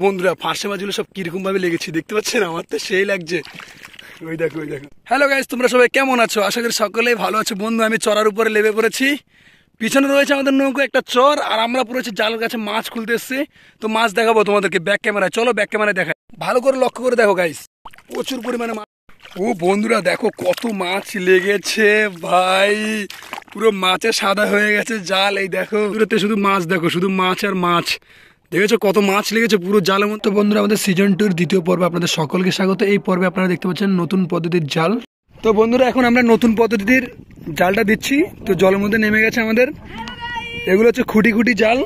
বন্ধুরা ফার্স্টে মাছগুলো সব কিরকম ভাবে লেগেছে দেখতে পাচ্ছেন, আমার তো সেই লাগছে। ওই দেখো ওই দেখো। হ্যালো গাইস, তোমরা সবাই কেমন আছো? আশা করি সকলেই ভালো আছো। বন্ধু আমি চড়ার উপরে লেবে পড়েছি। পিছনে রয়েছে আমাদের নৌকো একটা চর, আর আমরা পড়েছি জালের কাছে মাছ খুলতে এসছি। তো মাছ দেখাবো তোমাদেরকে ব্যাক ক্যামেরায়। চলো ব্যাক ক্যামেরায় দেখাই, ভালো করে লক্ষ্য করে দেখো গাইস। প্রচুর পরিমাণে মাছ। ও বন্ধুরা দেখো কত মাছ লেগেছে ভাই, পুরো মাছে সাদা হয়ে গেছে জাল। এই দেখো দূরেতে শুধু মাছ, দেখো শুধু মাছ আর মাছ। দেখেছো কত মাছ লেগেছে পুরো জালের মধ্যে। বন্ধুরা আমাদের সিজন 2-র দ্বিতীয় পর্বে আপনাদের সকলকে স্বাগত। এই পর্বে আপনারা দেখতে পাচ্ছেন নতুন পদ্ধতির জাল। তো বন্ধুরা এখন আমরা নতুন পদ্ধতির জালটা দিচ্ছি। তো জলের মধ্যে নেমে গেছে আমাদের, এগুলো হচ্ছে খুঁটি খুঁটি জাল।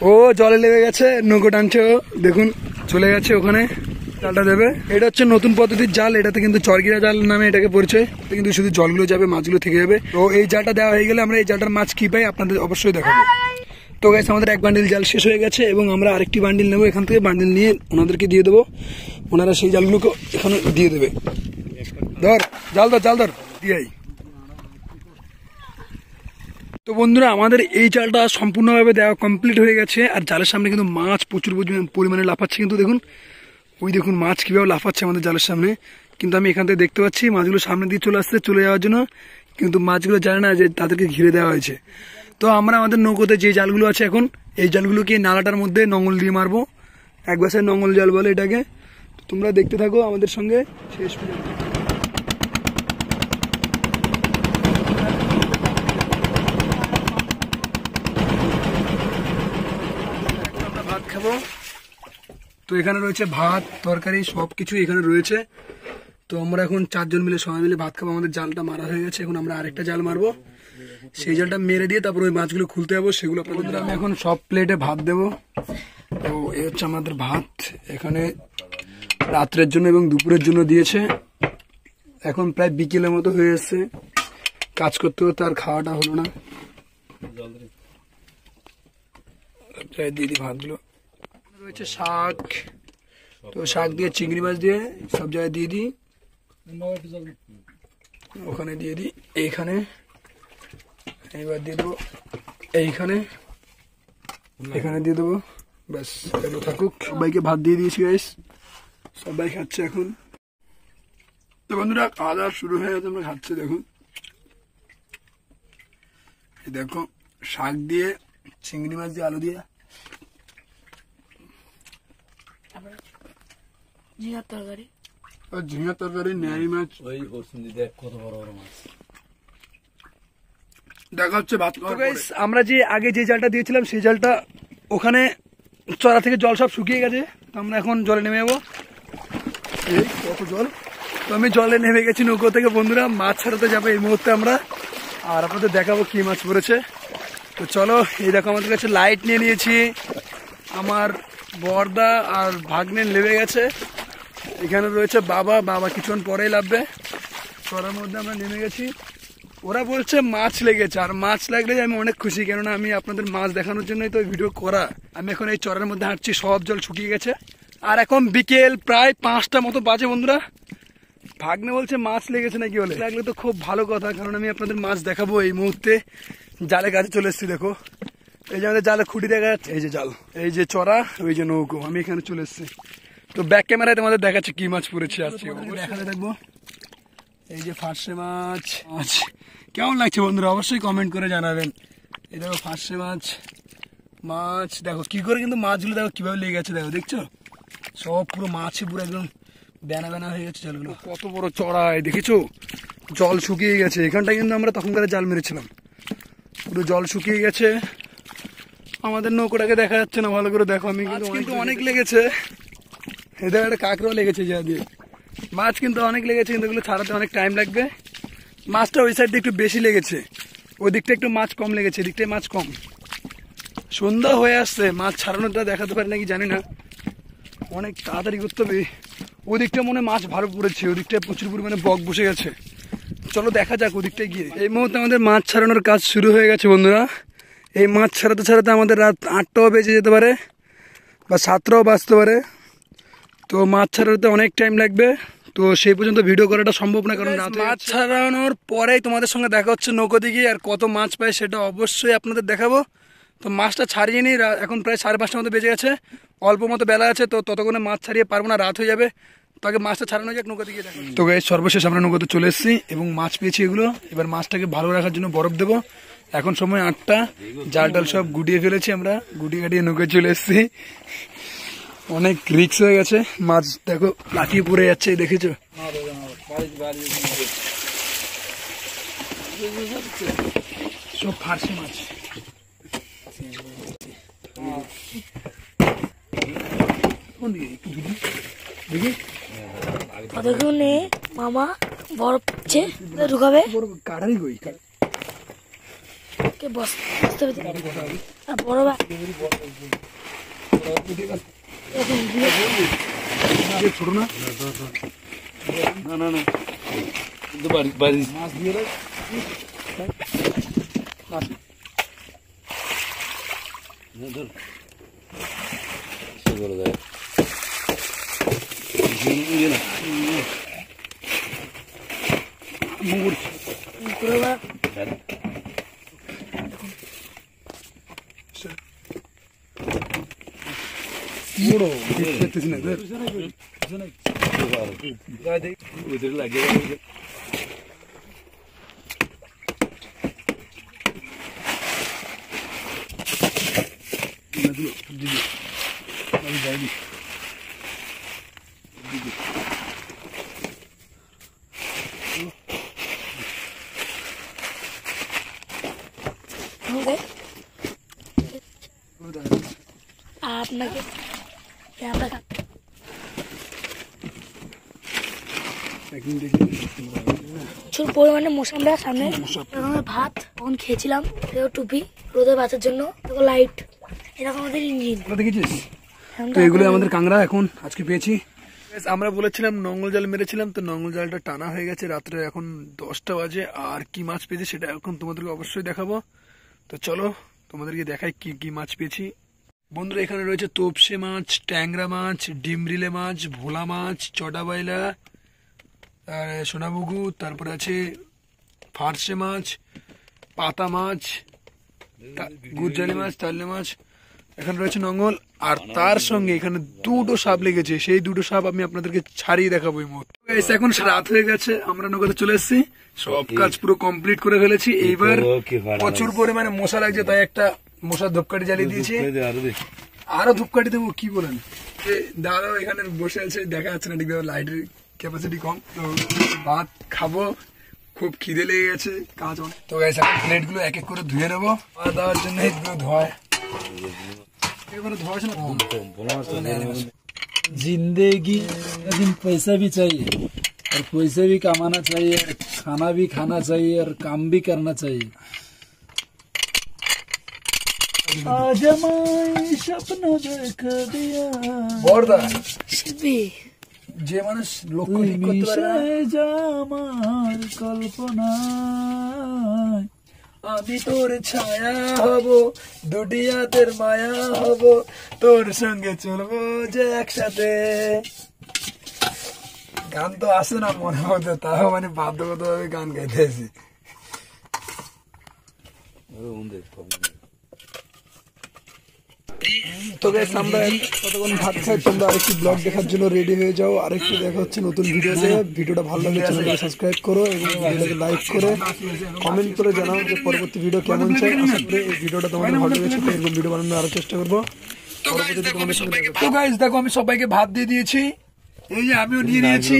ও জলে লেগে গেছে, নৌকো টানছে, দেখুন চলে গেছে ওখানে, জালটা দেবে। এটা হচ্ছে নতুন পদ্ধতির জাল, এটাতে কিন্তু চরগিরা জাল নামে এটাকে পরিচয়। কিন্তু শুধু জলগুলো যাবে, মাছগুলো থেকে যাবে। তো এই জালটা দেওয়া হয়ে গেলে আমরা এই জালটার মাছ কি পাই আপনাদের অবশ্যই দেখাবো। তো গাইস আমাদের এক বান্ডিল জাল শেষ হয়ে গেছে এবং আমরা আরেকটি বান্ডিল নেবো এখান থেকে। বান্ডিল নিয়ে ওনাদেরকে দিয়ে দেবো, ওনারা সেই জালগুলোকে এখানে দিয়ে দেবে। ধর জাল ধর, জাল ধর দিয়াই। তো বন্ধুরা আমাদের এই জালটা সম্পূর্ণভাবে দেওয়া কমপ্লিট হয়ে গেছে। আর জালের সামনে কিন্তু মাছ প্রচুর পরিমাণে লাফাচ্ছে, কিন্তু দেখুন ওই দেখুন মাছ কীভাবে লাফাচ্ছে আমাদের জালের সামনে। কিন্তু আমি এখান থেকে দেখতে পাচ্ছি মাছগুলো সামনে দিয়ে চলে আসছে চলে যাওয়ার জন্য, কিন্তু মাছগুলো জানে না যে তাদেরকে ঘিরে দেওয়া হয়েছে। তো আমরা আমাদের নৌকোতে যে জালগুলো আছে এখন, এই জালগুলোকে নালাটার মধ্যে নঙ্গল দিয়ে মারবো। এক বাসের নঙ্গল জাল বলে এটাকে। তোমরা দেখতে থাকো আমাদের সঙ্গে শেষ পর্যন্ত। আমরা ভাত খাবো। তো এখানে রয়েছে ভাত তরকারি সব কিছু এখানে রয়েছে। তো আমরা এখন 4 জন মিলে সবাই মিলে ভাত খাবো। আমাদের জালটা মারা হয়ে গেছে, এখন আমরা আরেকটা জাল মারবো। সেই জালটা মেরে দিয়ে তারপর ওই মাছগুলো খুলতে যাবো, সেগুলো আপনাদের আমি এখন সব প্লেটে ভাত দেবো। তো এই হচ্ছে আমাদের ভাত, এখানে রাত্রের জন্য এবং দুপুরের জন্য দিয়েছে। এখন প্রায় বিকেলের মতো হয়ে এসছে, কাজ করতে করতে আর খাওয়াটা হলো না। প্রায় দিয়ে দিই ভাতগুলো। রয়েছে শাক, তো শাক দিয়ে চিংড়ি মাছ দিয়ে সব জায়গায় দিয়ে দিই। ওখানে দিয়ে দিই, এইখানে এইবার দিয়ে দেবো, এইখানে এখানে দিয়ে দেবো, ব্যাস এগুলো থাকুক। সবাইকে ভাত দিয়ে দিয়েছি গাইস, সবাই খাচ্ছে এখন। তো বন্ধুরা খাওয়া দাওয়া শুরু হয়ে গেছে, আমরা খাচ্ছি। দেখুন এই দেখো শাক দিয়ে চিংড়ি মাছ দিয়ে আলু দিয়ে ঝিঙার তরকারি ন্যাড়ি মাছ। কত বড় বড় মাছ দেখা হচ্ছে ভাত খাওয়ার পরে। আমরা যে আগে যে জালটা দিয়েছিলাম সেই জালটা ওখানে চড়া থেকে জল সব শুকিয়ে গেছে। তো আমরা এখন জলে নেমে যাবো। এই কত জল। তো আমি জলে নেমে গেছি নৌকো থেকে। বন্ধুরা মাছ ছাড়াতে যাবো এই মুহূর্তে আমরা, আর আপনাদের দেখাবো কি মাছ পড়েছে। তো চলো, এই দেখো আমাদের কাছে লাইট নিয়ে নিয়েছি। আমার বর্দা আর ভাগ্নে লেবে গেছে। এখানে রয়েছে বাবা, বাবা কিছুক্ষণ পরেই লাভবে। চড়ার মধ্যে আমরা নেমে গেছি। ওরা বলছে মাছ লেগেছে, আর মাছ লাগলে আমি অনেক খুশি, কেননা আমি আপনাদের মাছ দেখানোর জন্যই তো ভিডিও করা। আমি এখন এই চরের মধ্যে হাঁটছি, সব জল শুকিয়ে গেছে। আর এখন বিকেল প্রায় 5টা মতো বাজে। বন্ধুরা ভাগ্নে বলছে মাছ লেগেছে নাকি, বলে লাগলে তো খুব ভালো কথা, কারণ আমি আপনাদের মাছ দেখাবো। এই মুহূর্তে জালে কাছে চলে এসেছি। দেখো এই যে আমাদের জালে খুঁটি দেখা যাচ্ছে, এই যে জাল, এই যে চড়া, ওই যে নৌকো, আমি এখানে চলে এসেছি। তো ব্যাক ক্যামেরায় তোমাদের দেখাচ্ছে কি মাছ পড়েছে। আসছে দেখাতে থাকবো। এই যে ফার্সে মাছ, আচ্ছা কেমন লাগছে বন্ধুরা অবশ্যই কমেন্ট করে জানাবেন। এই দেখো ফার্সে মাছ, মাছ দেখো কি করে, কিন্তু মাছগুলো দেখো কিভাবে লেগে গেছে। দেখো দেখছো সব পুরো মাছে পুরো একদম বেনা বেনা হয়ে গেছে জলগুলো। কত বড় চড়াই দেখেছো, জল শুকিয়ে গেছে। এখানটা কিন্তু আমরা তখনকার জাল মেরেছিলাম, পুরো জল শুকিয়ে গেছে। আমাদের নৌকোটাকে দেখা যাচ্ছে না ভালো করে, দেখো আমি কিন্তু অনেক লেগেছে। এদের একটা কাঁকড়াও লেগেছে যা দিয়ে। মাছ কিন্তু অনেক লেগেছে, কিন্তু এগুলো ছাড়াতে অনেক টাইম লাগবে। মাছটা ওই সাইড দিয়ে একটু বেশি লেগেছে, ওই দিকটা একটু মাছ কম লেগেছে, এদিকটায় মাছ কম। সন্ধ্যা হয়ে আসছে, মাছ ছাড়ানোটা দেখাতে পারি নাকি জানি না, অনেক তাড়াতাড়ি করতে হবে। ওই দিকটা মনে মাছ ভালো পড়েছে, ওই দিকটায় প্রচুর পরিমাণে বক বসে গেছে। চলো দেখা যাক ওদিকটায় গিয়ে। এই মুহূর্তে আমাদের মাছ ছাড়ানোর কাজ শুরু হয়ে গেছে বন্ধুরা। এই মাছ ছাড়াতে ছাড়াতে আমাদের রাত 8টাও বেজে যেতে পারে বা 7টাও বাজতে পারে। তো মাছ ছাড়াতে অনেক টাইম লাগবে, তো সেই পর্যন্ত ভিডিও করাটা সম্ভব না, কারণ মাছ ছাড়ানোর পরেই তোমাদের সঙ্গে দেখা হচ্ছে নৌকো দিকে। আর কত মাছ পায় সেটা অবশ্যই আপনাদের দেখাবো। তো মাছটা ছাড়িয়ে নিই, এখন প্রায় 5:30টার মতো বেজে গেছে, অল্প মতো বেলা আছে, তো ততক্ষণে মাছ ছাড়িয়ে পারবো না, রাত হয়ে যাবে। তো আগে মাছটা ছাড়ানো যাক, নৌকাতে গিয়ে দেখো। তো গাইস সর্বশেষ আমরা নৌকাতে চলে এসেছি এবং মাছ পেয়েছি এগুলো। এবার মাছটাকে ভালো রাখার জন্য বরফ দেবো। এখন সময় 8টা, জাল টাল সব গুটিয়ে ফেলেছি, আমরা গুটিয়ে গাটিয়ে নৌকায় চলে এসেছি। অনেক রিক্স হয়ে গেছে, মাছ দেখো লাফিয়ে পড়ে যাচ্ছে, দেখেছো? সব ফার্সি মাছ। কতক্ষণে মামা বরফ ঢুকাবে কাটারি কই কে বসতে বড় ছোট না মাছ দিয়ে আপনাকে প্রচুর পরিমাণে মশা, আমরা সামনে ভাত তখন খেয়েছিলাম, টুপি রোদে বাঁচার জন্য, লাইট, এরকম আমাদের ইঞ্জিন দেখেছিস। তো এগুলো আমাদের কাংড়া এখন আজকে পেয়েছি। আমরা বলেছিলাম নঙ্গল জাল মেরেছিলাম, তো নঙ্গল জালটা টানা হয়ে গেছে রাত্রে, এখন 10টা বাজে। আর কি মাছ পেয়েছি সেটা এখন তোমাদেরকে অবশ্যই দেখাবো। তো চলো তোমাদেরকে দেখাই কি কি মাছ পেয়েছি। বন্ধুরা এখানে রয়েছে তোপসে মাছ, ট্যাংরা মাছ, ডিমরিলে মাছ, ভোলা মাছ, চটা বাইলা, আর সোনাবুগু, তারপরে আছে ফার্সে মাছ, পাতা মাছ, গুজ্জালি মাছ, তাল্লে মাছ। এখানে রয়েছে নঙ্গল, আর তার সঙ্গে এখানে 2টো সাপ লেগেছে। সেই 2টো সাপ আমি আপনাদেরকে ছাড়িয়ে দেখাবো এই মুহূর্তে। এখন রাত হয়ে গেছে, আমরা নৌকাতে চলে এসেছি, সব কাজ পুরো কমপ্লিট করে ফেলেছি। এইবার প্রচুর পরিমাণে মশা লাগছে, তাই একটা মশার ধূপকাঠি জ্বালিয়ে দিয়েছি। আরো ধূপকাঠি দেবো, কি বলেন? দাদা এখানে বসে আছে, দেখা যাচ্ছে না ঠিক, লাইটের ক্যাপাসিটি কম। তো ভাত খাবো, খুব খিদে লেগে গেছে, কাজ অনেক। তো গাইস এখন প্লেট গুলো এক এক করে ধুয়ে নেবো, খাওয়া দাওয়ার জন্য এগুলো ধোয়। जिंदगी लेकिन पैसा भी चाहिए और पैसे भी कमाना चाहिए और खाना भी खाना चाहिए और काम भी करना चाहिए। आज मैं सपना देख दिया বড়দা শিল্পী যে মানুষ লক্ষ্য ঠিক করতে পারে না, আমার কল্পনা আমি তোর ছায়া হব, দুটি হাতের মায়া হব, তোর সঙ্গে চলবো যে একসাথে। গান তো আসে না মনে মধ্যে, তাও মানে বাধ্যগত ভাবে গান গাইতেছি। তো গাইস আমরা কতক্ষণ ভাত খাই, তোমরা আরেকটি ব্লগ দেখার জন্য রেডি হয়ে যাও। আরেকটি দেখা হচ্ছে নতুন ভিডিওতে। ভিডিওটা ভালো লাগলে চ্যানেলটাকে সাবস্ক্রাইব করো এবং ভিডিওটাকে লাইক করে কমেন্ট করে জানাও যে পরবর্তী ভিডিও কেমন চাই। আশা করি এই ভিডিওটা তোমাদের ভালো লেগেছে, তো এরকম ভিডিও বানানোর আরো চেষ্টা করবো পরবর্তীতে তোমাদের সঙ্গে। তো গাইস দেখো আমি সবাইকে ভাত দিয়ে দিয়েছি, এই যে আমিও নিয়ে নিয়েছি।